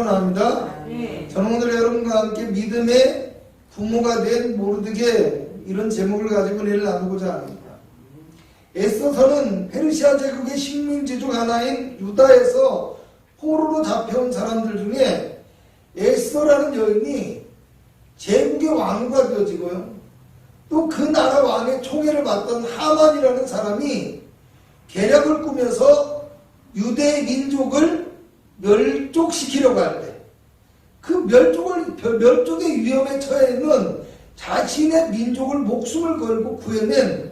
합니다. 저는 오늘 여러분과 함께 믿음의 부모가 된 모르드게 이런 제목을 가지고 은혜를 나누고자 합니다. 에스더서는 페르시아 제국의 식민지 중 하나인 유다에서 포로로 잡혀온 사람들 중에 에스더라는 여인이 제국의 왕후가 되어지고요. 또 그 나라 왕의 총애를 받던 하만이라는 사람이 계략을 꾸며서 유대 민족을 멸족시키려고 할 때 그 멸족의 위험에 처해 있는 자신의 민족을 목숨을 걸고 구해낸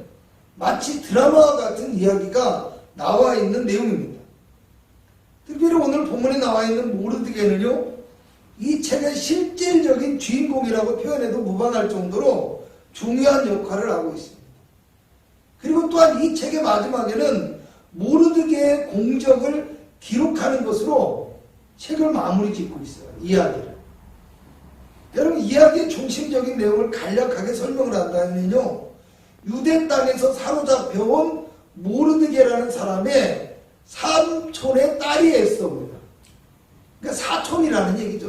마치 드라마와 같은 이야기가 나와 있는 내용입니다. 특별히 오늘 본문에 나와 있는 모르드게는요, 이 책의 실질적인 주인공이라고 표현해도 무방할 정도로 중요한 역할을 하고 있습니다. 그리고 또한 이 책의 마지막에는 모르드게의 공적을 기록하는 것으로 책을 마무리 짓고 있어요. 이야기를. 여러분, 이야기의 중심적인 내용을 간략하게 설명을 한다면요, 유대 땅에서 사로잡혀온 모르드게라는 사람의 삼촌의 딸이 에스더입니다. 그러니까 사촌이라는 얘기죠.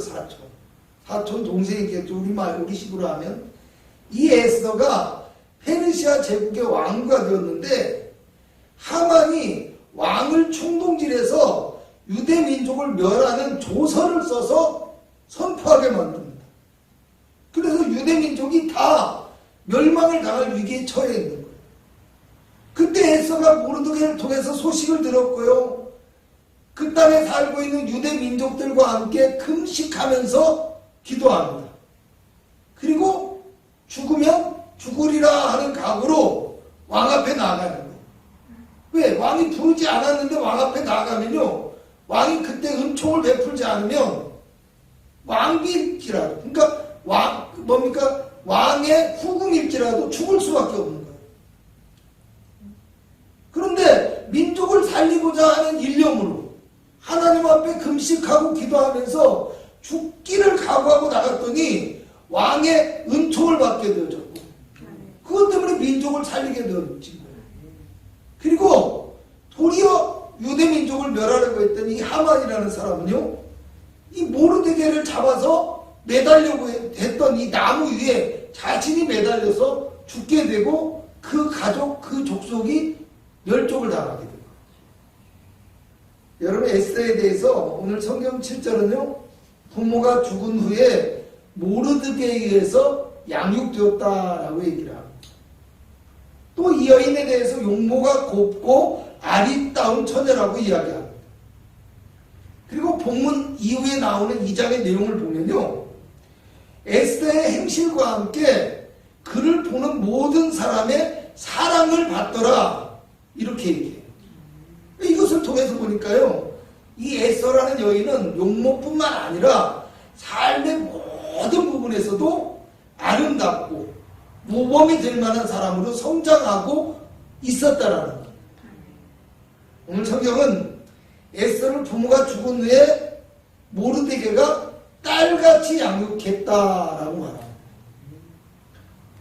사촌 동생이겠죠. 우리식으로 하면. 이 에스더가 페르시아 제국의 왕후가 되었는데 하만이 왕을 충동질해서 유대 민족을 멸하는 조서를 써서 선포하게 만듭니다. 그래서 유대 민족이 다 멸망을 당할 위기에 처해 있는 거예요. 그때 에스더가 모르드게를 통해서 소식을 들었고요. 그 땅에 살고 있는 유대 민족들과 함께 금식하면서 기도합니다. 그리고 죽으면 죽으리라 하는 각오로 왕 앞에 나아가는 거예요. 왜? 왕이 부르지 않았는데 왕 앞에 나아가면요, 왕이 그때 은총을 베풀지 않으면 왕비일지라도, 그러니까 왕의 후궁일지라도 죽을 수밖에 없는 거예요. 그런데 민족을 살리고자 하는 일념으로 하나님 앞에 금식하고 기도하면서 죽기를 각오하고 나갔더니 왕의 은총을 받게 되어졌고, 그것 때문에 민족을 살리게 되어진 거예요. 그리고 도리어 유대 민족을 멸하려고 했던 이 하만이라는 사람은요, 이 모르드게를 잡아서 매달려고 했던 이 나무 위에 자신이 매달려서 죽게 되고 그 가족, 그 족속이 멸족을 당하게 됩니다. 여러분, 에스더에 대해서 오늘 성경 7절은요, 부모가 죽은 후에 모르드게에 의해서 양육되었다라고 얘기를 합니다. 또 이 여인에 대해서 용모가 곱고 아리따운 처녀라고 이야기합니다. 그리고 본문 이후에 나오는 2장의 내용을 보면요, 에스더의 행실과 함께 그를 보는 모든 사람의 사랑을 받더라, 이렇게 얘기해요. 이것을 통해서 보니까요, 이 에스더라는 여인은 용모뿐만 아니라 삶의 모든 부분에서도 아름답고 모범이 될 만한 사람으로 성장하고 있었다라는 거예요. 오늘 성경은 에스더를 부모가 죽은 후에 모르드게가 딸같이 양육했다라고 말합니다.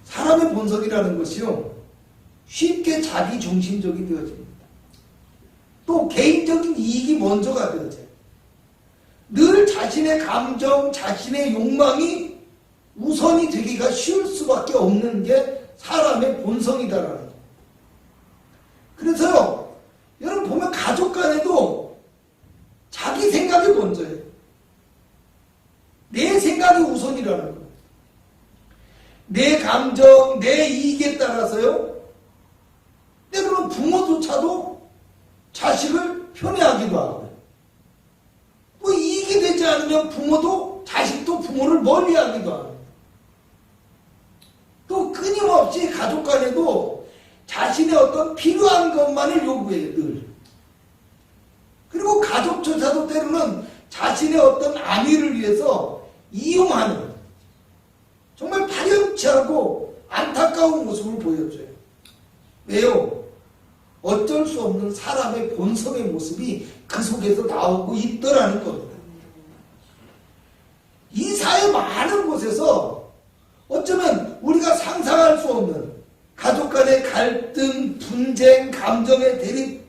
사람의 본성이라는 것이요, 쉽게 자기중심적이 되어집니다. 또 개인적인 이익이 먼저가 되어져요. 늘 자신의 감정, 자신의 욕망이 우선이 되기가 쉬울 수밖에 없는 게 사람의 본성이다라는 거예요. 그래서요, 여러분 보면 가족 간에도 자기 생각이 먼저예요. 내 생각이 우선이라는 거예요. 내 감정, 내 이익에 따라서요, 때로는 부모조차도 자식을 편애하기도 하고요. 뭐 이익이 되지 않으면 부모도, 자식도 부모를 멀리하기도 합니다. 또 끊임없이 가족 간에도 자신의 어떤 필요한 것만을 요구해요, 늘. 그리고 가족조차도 때로는 자신의 어떤 안위를 위해서 이용하는, 정말 파렴치하고 안타까운 모습을 보여줘요. 왜요? 어쩔 수 없는 사람의 본성의 모습이 그 속에서 나오고 있더라는 겁니다. 이 사회 많은 곳에서 어쩌면 우리가 상상할 수 없는 가족 간의 갈등, 분쟁, 감정의 대립,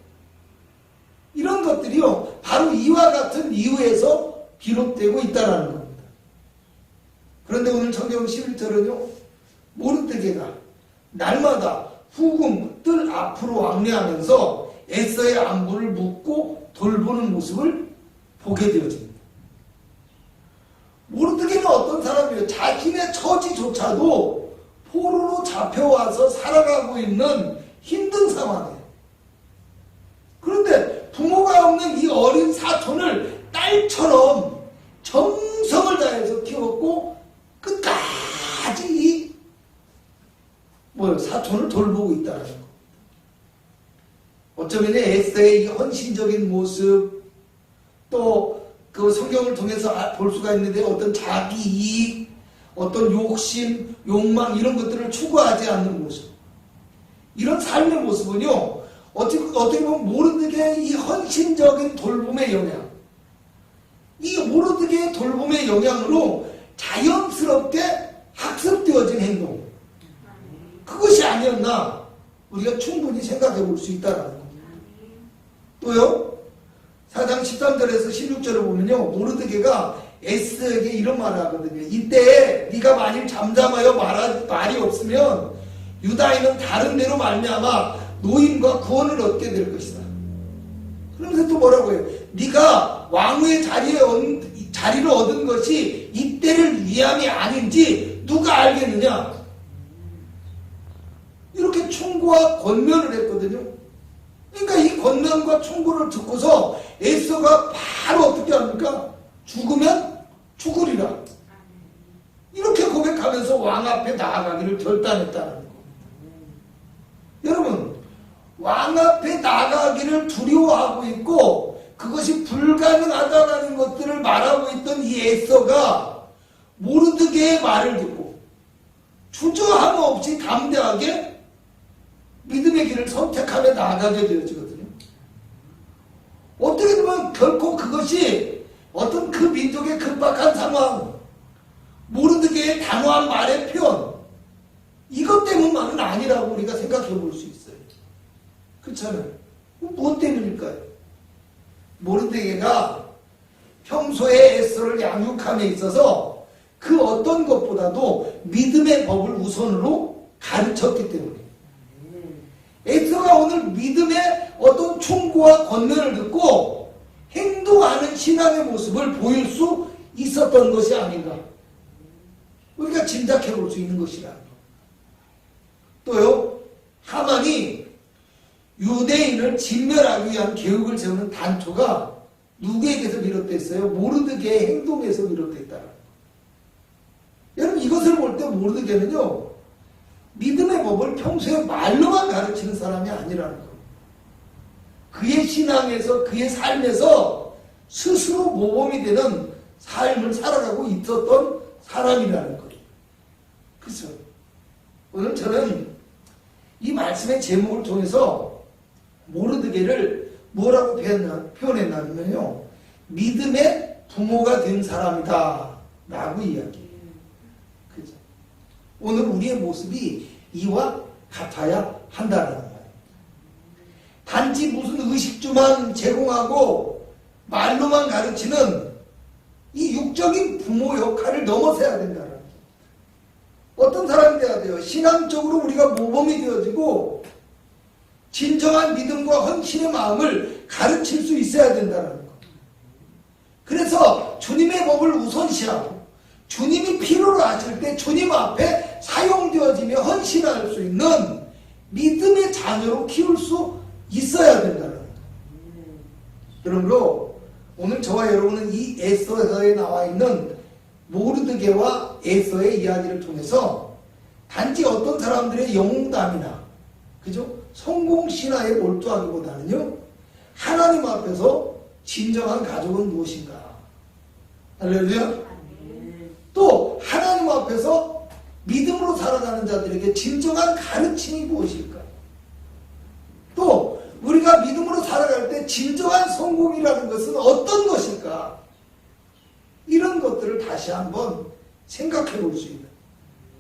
이런 것들이요, 바로 이와 같은 이유에서 기록되고 있다는 겁니다. 그런데 오늘 성경 11절은요. 모르드게가 날마다 후금 뜰 앞으로 왕래하면서 에서의 안부를 묻고 돌보는 모습을 보게 되어집니다. 모르드게는 어떤 사람이에요? 자신의 처지조차도 포로로 잡혀와서 살아가고 있는 힘든 상황이에요. 그런데 부모가 없는 이 어린 사촌을 딸처럼 정성을 다해서 키웠고 끝까지 이 사촌을 돌보고 있다는 거. 어쩌면 에스더의 이 헌신적인 모습, 또 그 성경을 통해서 볼 수가 있는데 어떤 자기 이익, 어떤 욕심, 욕망 이런 것들을 추구하지 않는 모습, 이런 삶의 모습은요 어떻게 보면 모르드게의 이 헌신적인 돌봄의 영향, 이 모르드게의 돌봄의 영향으로 자연스럽게 학습되어진 행동, 그것이 아니었나 우리가 충분히 생각해 볼 수 있다는 겁니다. 또요 4장 13절에서 16절을 보면요 모르드게가 에스더에게 이런 말을 하거든요. 이때 네가 만일 잠잠하여 말이 없으면 유다인은 다른 데로 말미암아 노임과 구원을 얻게 될 것이다. 그러면서 또 뭐라고 해요? 네가 왕후의 자리를 얻은 것이 이때를 위함이 아닌지 누가 알겠느냐? 이렇게 충고와 권면을 했거든요. 그러니까 이 권면과 충고를 듣고서 에스더가 바로 어떻게 합니까? 죽으면 죽으리라. 이렇게 고백하면서 왕 앞에 나아가기를 결단했다는 겁니다. 여러분, 왕 앞에 나가기를 두려워하고 있고 그것이 불가능하다는 것들을 말하고 있던 이 에스더가 모르드게의 말을 듣고 주저함 없이 담대하게 믿음의 길을 선택하며 나아가게 되어지거든요. 어떻게 보면 결코 그것이 어떤 그 민족의 급박한 상황, 모르드게의 단호한 말의 표현, 이것 때문만은 아니라고 우리가 생각해 볼 수 있어요. 그렇잖아요. 무엇 때문일까요? 모르드게가 평소에 에스더를 양육함에 있어서 그 어떤 것보다도 믿음의 법을 우선으로 가르쳤기 때문에 에스더가 오늘 믿음의 어떤 충고와 권면을 듣고 행동하는 신앙의 모습을 보일 수 있었던 것이 아닌가 우리가 짐작해 볼 수 있는 것이라는 거. 또요 하만이 유대인을 진멸하기 위한 계획을 세우는 단초가 누구에게서 비롯됐어요? 모르드게의 행동에서 비롯됐다. 여러분 이것을 볼 때 모르드게는요 믿음의 법을 평소에 말로만 가르치는 사람이 아니라는 거. 그의 신앙에서 그의 삶에서 스스로 모범이 되는 삶을 살아가고 있었던 사람이라는 거예요. 그렇죠? 오늘 저는 이 말씀의 제목을 통해서 모르드게를 뭐라고 표현했냐면요 믿음의 부모가 된 사람이다 라고 이야기해요. 그죠? 오늘 우리의 모습이 이와 같아야 한다는 거예요. 단지 무슨 의식주만 제공하고 말로만 가르치는 이 육적인 부모 역할을 넘어서야 된다는 거예요. 어떤 사람이 돼야 돼요? 신앙적으로 우리가 모범이 되어지고 진정한 믿음과 헌신의 마음을 가르칠 수 있어야 된다는 거예요. 그래서 주님의 법을 우선시하고 주님이 필요로 하실 때 주님 앞에 사용되어지며 헌신할 수 있는 믿음의 자녀로 키울 수 있어야 된다는 거예요. 그러므로 오늘 저와 여러분은 이 에스더서에 나와 있는 모르드게와 에스더의 이야기를 통해서 단지 어떤 사람들의 영웅담이나 그죠? 성공신화에 몰두하기보다는요 하나님 앞에서 진정한 가족은 무엇인가? 할렐루야. 또 하나님 앞에서 믿음으로 살아가는 자들에게 진정한 가르침이 무엇일까? 또 우리가 믿음으로 살아갈 때 진정한 성공이라는 것은 어떤 것일까? 이런 것들을 다시 한번 생각해 볼 수 있는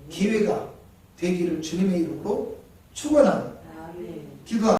기회가 되기를 주님의 이름으로 축원합니다. 기도합니다.